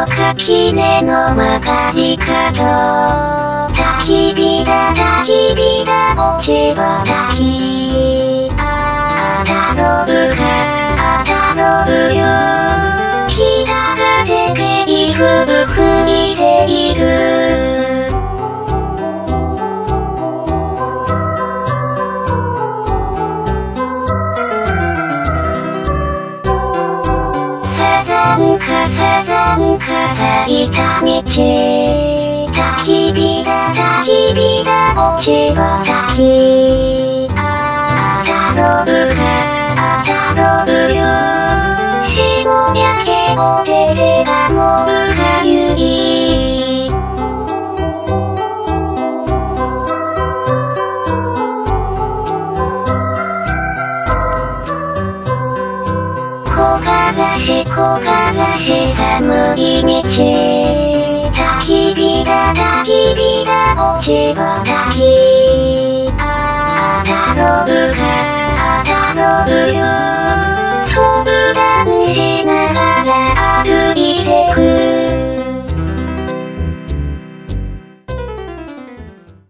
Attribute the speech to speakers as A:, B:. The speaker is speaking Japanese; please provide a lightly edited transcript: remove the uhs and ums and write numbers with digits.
A: 垣根の曲がり角。焚き火だ焚き火だ落ち葉焚き。あたのぶかあたのぶよ。北風けり吹いている。サザンか咲いた道。焚き火だ焚き火だ落ち葉焚き。あたのぶかあたのぶよ。霜焼けお手手がもうかゆい。木枯らし寒い道。焚き火だ焚き火だ落ち葉焚き。あたのぶかあたのぶよ。